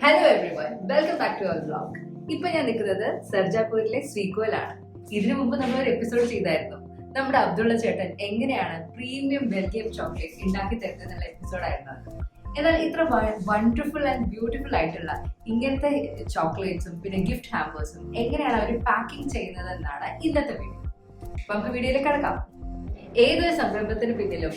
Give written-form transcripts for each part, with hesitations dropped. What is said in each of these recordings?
Hello everyone, welcome back to our vlog. ഇപ്പൊ ഞാൻ നിൽക്കുന്നത് സർജാപൂരിലെ ശ്രീകോയിലാണ്. ഇതിനു മുമ്പ് നമ്മൾ ഒരു എപ്പിസോഡ് ചെയ്തായിരുന്നു. നമ്മുടെ അബ്ദുള്ള ചേട്ടൻ എങ്ങനെയാണ് പ്രീമിയം ബെൽജിയം ചോക്ലേറ്റ് ഉണ്ടാക്കി തരുന്നത് എന്നുള്ള എപ്പിസോഡായിരുന്നു. എന്നാൽ ഇത്ര വണ്ടർഫുൾ ആൻഡ് ബ്യൂട്ടിഫുൾ ആയിട്ടുള്ള ഇങ്ങനത്തെ ചോക്ലേറ്റ്സും പിന്നെ ഗിഫ്റ്റ് ഹാമ്പേഴ്സും എങ്ങനെയാണ് അവർ പാക്കിംഗ് ചെയ്യുന്നത് എന്നാണ് ഇന്നത്തെ വീഡിയോ. അപ്പൊ നമുക്ക് വീഡിയോയിലേക്ക് കിടക്കാം. ഏതൊരു സംരംഭത്തിന് പിന്നിലും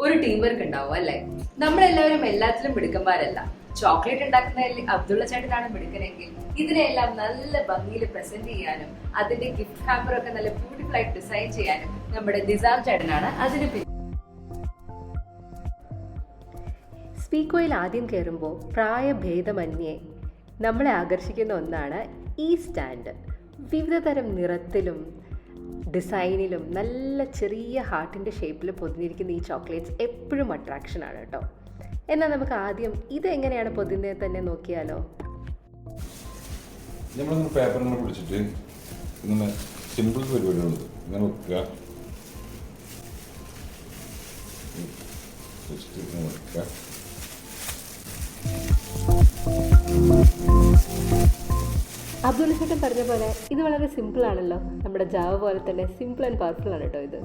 ഒരു ടീം വർക്ക് ഉണ്ടാവും അല്ലെ? നമ്മളെല്ലാവരും എല്ലാത്തിലും മിടുക്കന്മാരല്ല. ചോക്ലേറ്റ് ഉണ്ടാക്കുന്നതിൽ അബ്ദുള്ള ചേട്ടനാണ് മിടുക്കനെങ്കിൽ ഇതിനെല്ലാം നല്ല ഭംഗിയിൽ പ്രസന്റ് ചെയ്യാനും അതിന്റെ ഗിഫ്റ്റ് ഹാമ്പർ ഒക്കെ നല്ല ബ്യൂട്ടിഫുൾ ആയിട്ട് ഡിസൈൻ ചെയ്യാനും നമ്മുടെ നിസാം ചേട്ടനാണ് അതിന് പിന്നിൽ. സ്പീക്കോയിൽ ആദ്യം കയറുമ്പോൾ പ്രായഭേദമന്യേ നമ്മളെ ആകർഷിക്കുന്ന ഒന്നാണ് ഈ സ്റ്റാൻഡ്. വിവിധ തരം നിറത്തിലും ഡിസൈനിലും നല്ല ചെറിയ ഹാർട്ടിൻ്റെ ഷേപ്പിൽ പൊതിഞ്ഞിരിക്കുന്ന ഈ ചോക്ലേറ്റ്സ് എപ്പോഴും അട്രാക്ഷനാണ് കേട്ടോ. എന്നാൽ നമുക്ക് ആദ്യം ഇതെങ്ങനെയാണ് പൊതിഞ്ഞത് തന്നെ നോക്കിയാലോ. നമ്മളിങ്ങനെ പേപ്പർ ഇങ്ങനെ പിടിച്ചിട്ട് ഇങ്ങനെ സിമ്പിൾ പരിപാടികളുണ്ട്. ഇങ്ങനെ വെക്കുക, ഇങ്ങനെ വെക്കുക. അബ്ദുള്ള ചേട്ടൻ പറഞ്ഞ പോലെ ഇത് വളരെ സിമ്പിൾ ആണല്ലോ. നമ്മുടെ ജാവ പോലെ തന്നെ സിമ്പിൾ ആൻഡ് പവർഫുൾ ആണ് കേട്ടോ ഇത്.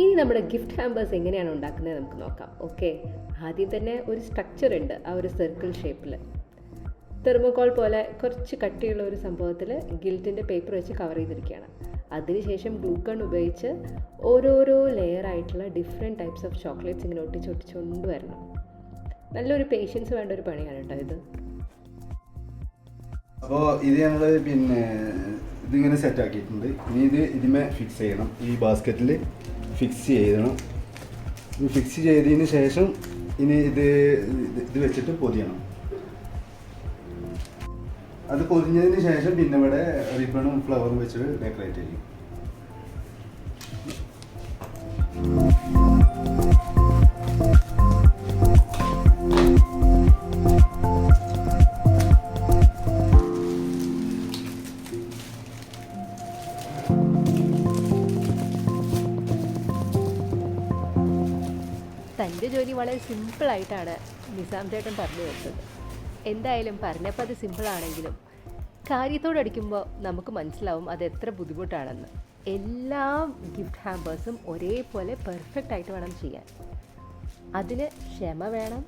ഇനി നമ്മുടെ ഗിഫ്റ്റ് ഹാമ്പേഴ്സ് എങ്ങനെയാണ് ഉണ്ടാക്കുന്നത് നമുക്ക് നോക്കാം. ഓക്കെ, ആദ്യം തന്നെ ഒരു സ്ട്രക്ചർ ഉണ്ട്, ആ ഒരു സർക്കിൾ ഷേപ്പിൽ തെർമോകോൾ പോലെ കുറച്ച് കട്ടിയുള്ള ഒരു സംഭവത്തിൽ ഗിൽറ്റിൻ്റെ പേപ്പർ വെച്ച് കവർ ചെയ്തിരിക്കുകയാണ്. അതിനുശേഷം ഗ്ലൂ ഗൺ ഉപയോഗിച്ച് ഓരോരോ ലെയർ ആയിട്ടുള്ള ഡിഫറെൻറ്റ് ടൈപ്സ് ഓഫ് ചോക്ലേറ്റ്സ് ഇങ്ങനെ ഒട്ടിച്ചൊട്ടിച്ച് കൊണ്ടുവരണം. നല്ലൊരു പേഷ്യൻസ് വേണ്ട ഒരു പണിയാണ് കേട്ടോ ഇത്. അപ്പോൾ ഇത് ഞങ്ങൾ ഇതിങ്ങനെ സെറ്റ് ആക്കിയിട്ടുണ്ട്. ഇനി ഇതിമേ ഫിക്സ് ചെയ്യണം. ഈ ബാസ്ക്കറ്റിൽ ഫിക്സ് ചെയ്യണം. ഇത് ഫിക്സ് ചെയ്തതിന് ശേഷം ഇനി ഇത് വെച്ചിട്ട് പൊതിയണം. അത് പൊതിഞ്ഞതിന് ശേഷം പിന്നെ ഇവിടെ റിബണും ഫ്ലവറും വെച്ചിട്ട് ഡെക്കറേറ്റ് ചെയ്യും. തൻ്റെ ജോലി വളരെ സിമ്പിളായിട്ടാണ് നിസാം ചേട്ടൻ പറഞ്ഞു വെച്ചത്. എന്തായാലും പറഞ്ഞപ്പോൾ അത് സിമ്പിളാണെങ്കിലും കാര്യത്തോടടിക്കുമ്പോൾ നമുക്ക് മനസ്സിലാവും അത് എത്ര ബുദ്ധിമുട്ടാണെന്ന്. എല്ലാ ഗിഫ്റ്റ് ഹാമ്പേഴ്സും ഒരേപോലെ പെർഫെക്റ്റ് ആയിട്ട് വേണം ചെയ്യാൻ. അതിന് ക്ഷമ വേണം,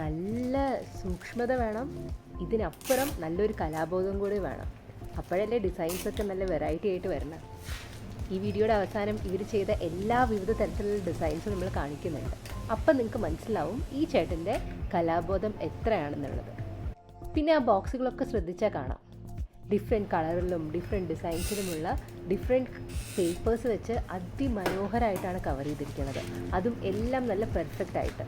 നല്ല സൂക്ഷ്മത വേണം, ഇതിനപ്പുറം നല്ലൊരു കലാബോധം കൂടി വേണം. അപ്പോഴല്ലേ ഡിസൈൻസൊക്കെ നല്ല വെറൈറ്റി ആയിട്ട് വരണം. ഈ വീഡിയോയുടെ അവസാനം ഇവർ ചെയ്ത എല്ലാ വിവിധ തരത്തിലുള്ള ഡിസൈൻസും നമ്മൾ കാണിക്കുന്നുണ്ട്. അപ്പം നിങ്ങൾക്ക് മനസ്സിലാവും ഈ ചേട്ടൻ്റെ കലാബോധം എത്രയാണെന്നുള്ളത്. പിന്നെ ആ ബോക്സുകളൊക്കെ ശ്രദ്ധിച്ചാൽ കാണാം, ഡിഫറെൻറ്റ് കളറിലും ഡിഫറെൻറ്റ് ഡിസൈൻസിലുമുള്ള ഡിഫറെൻറ്റ് പേപ്പേഴ്സ് വെച്ച് അതിമനോഹരമായിട്ടാണ് കവർ ചെയ്തിരിക്കുന്നത്. അതും എല്ലാം നല്ല പെർഫെക്റ്റ് ആയിട്ട്.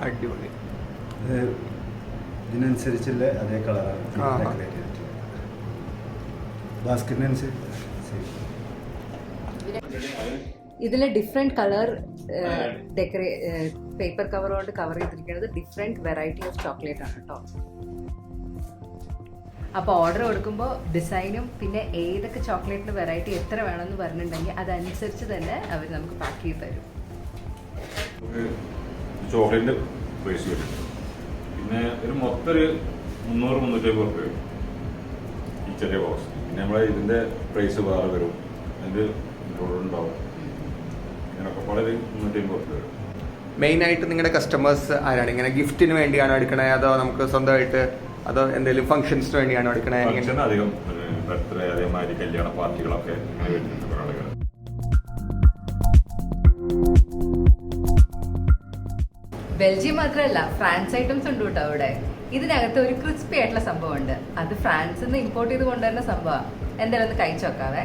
അടിപൊളി. ഇതിനനുസരിച്ചുള്ള അതേ കളറാണ് ഡെക്കറേറ്റ് ചെയ്തിട്ടുള്ളത്. ബാസ്ക്കറ്റിനനുസരിച്ച് ഇതിലെ ഡിഫറെന്റ് കളർ പേപ്പർ കവർ കൊണ്ട് കവർ ചെയ്തിരിക്കുന്നത് ഡിഫറെന്റ് വെറൈറ്റി ഓഫ് ചോക്ലേറ്റ് ആണ് കേട്ടോ. അപ്പോൾ ഓർഡർ കൊടുക്കുമ്പോൾ ഡിസൈനും പിന്നെ ഏതൊക്കെ ചോക്ലേറ്റിന് വെറൈറ്റി എത്ര വേണമെന്ന് പറഞ്ഞിട്ടുണ്ടെങ്കിൽ അതനുസരിച്ച് തന്നെ അവർ നമുക്ക് പാക്ക് ചെയ്ത് തരും. ചോക്ലേറ്റിന്റെ പ്രൈസ് വരുന്നുണ്ട്. പിന്നെ ഒരു മൊത്തം ഒരു 300-350 രൂപ ഈ ചെറിയ ബോക്സ്. പിന്നെ നമ്മളെ ഇതിന്റെ പ്രൈസ് വേറെ വരും, അതിന്റെ ഇൻക്ലൂഡ് ഉണ്ടാവും. ഇങ്ങനെയൊക്കെ വളരെ 350 രൂപ വരും. മെയിനായിട്ട് നിങ്ങളുടെ കസ്റ്റമേഴ്സ് ആരാണ്? ഇങ്ങനെ ഗിഫ്റ്റിന് വേണ്ടിയാണോ എടുക്കണേ, അതോ നമുക്ക് സ്വന്തമായിട്ട്, അതോ എന്തെങ്കിലും ഫംഗ്ഷൻസിന് വേണ്ടിയാണോ എടുക്കണേ? ഫംഗ്ഷൻ അധികം ബർത്ത്ഡേ അതേമാതിരി കല്യാണ പാർട്ടികളൊക്കെ വരുന്നുണ്ട് ആളുകൾ. ബെൽജിയം മാത്രമല്ല ഫ്രാൻസ് ഐറ്റംസ് ഉണ്ട് കേട്ടോ അവിടെ. ഇതിനകത്ത് ഒരു ക്രിസ്പി ആയിട്ടുള്ള സംഭവം ഉണ്ട്. അത് ഫ്രാൻസിൽ നിന്ന് ഇമ്പോർട്ട് ചെയ്ത് കൊണ്ടുവരുന്ന സംഭവമാണ്. എന്തായാലും ഒന്ന് കഴിച്ചു നോക്കാവേ.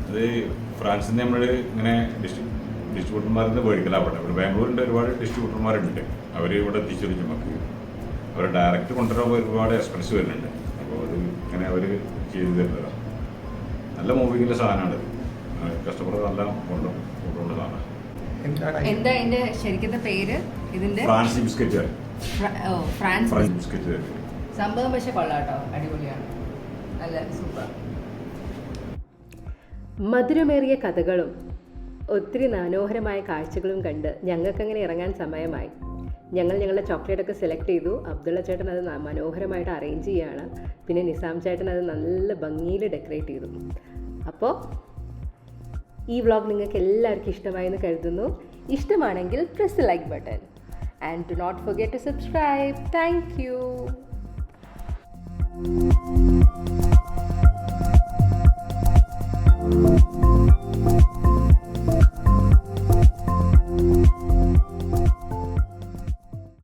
അത് ഫ്രാൻസിൽ നിന്ന് നമ്മൾ ഇങ്ങനെ ഡിസ്ട്രിബ്യൂട്ടർമാരിൽ നിന്ന് മേടിക്കലാണ് അവിടെ. ഇവിടെ ബാംഗ്ലൂരിൻ്റെ ഒരുപാട് ഡിസ്ട്രിബ്യൂട്ടർമാരുണ്ട്. അവർ ഇവിടെ എത്തിച്ചു നമുക്ക്. അവർ ഡയറക്റ്റ് കൊണ്ടുവരുമ്പോൾ ഒരുപാട് എക്സ്പെൻസ് വരുന്നുണ്ട്. അപ്പോൾ അത് ഇങ്ങനെ അവർ ചെയ്തു തരുന്നതാണ്. നല്ല മൂവിങ്ങിൻ്റെ സാധനമാണ്. കസ്റ്റമർ നല്ല കൊണ്ടുപോകുന്ന സാധനമാണ്. എന്താ ഇതിന്റെ ശരിക്കത്തെ പേര്? ഇതിന്റെ ഫ്രാൻസി ബിസ്ക്കറ്റ്. ഫ്രാൻസ് ബിസ്ക്കറ്റ് സംഭവം പക്ഷെ കൊള്ളാട്ടോ, അടിപൊളിയാണ്, നല്ല സൂപ്പർ. മധുരമേറിയ കഥകളും ഒത്തിരി മനോഹരമായ കാഴ്ചകളും കണ്ട് ഞങ്ങൾക്കങ്ങനെ ഇറങ്ങാൻ സമയമായി. ഞങ്ങളുടെ ചോക്ലേറ്റൊക്കെ സെലക്ട് ചെയ്തു. അബ്ദുള്ള ചേട്ടൻ അത് മനോഹരമായിട്ട് അറേഞ്ച് ചെയ്യുകയാണ്. പിന്നെ നിസാം ചേട്ടൻ അത് നല്ല ഭംഗിയിൽ ഡെക്കറേറ്റ് ചെയ്തു. അപ്പോൾ ഈ വ്ളോഗ് നിങ്ങൾക്ക് എല്ലാവർക്കും ഇഷ്ടമായെന്ന് കരുതുന്നു. ഇഷ്ടമാണെങ്കിൽ press the like button and do not forget to subscribe. Thank U.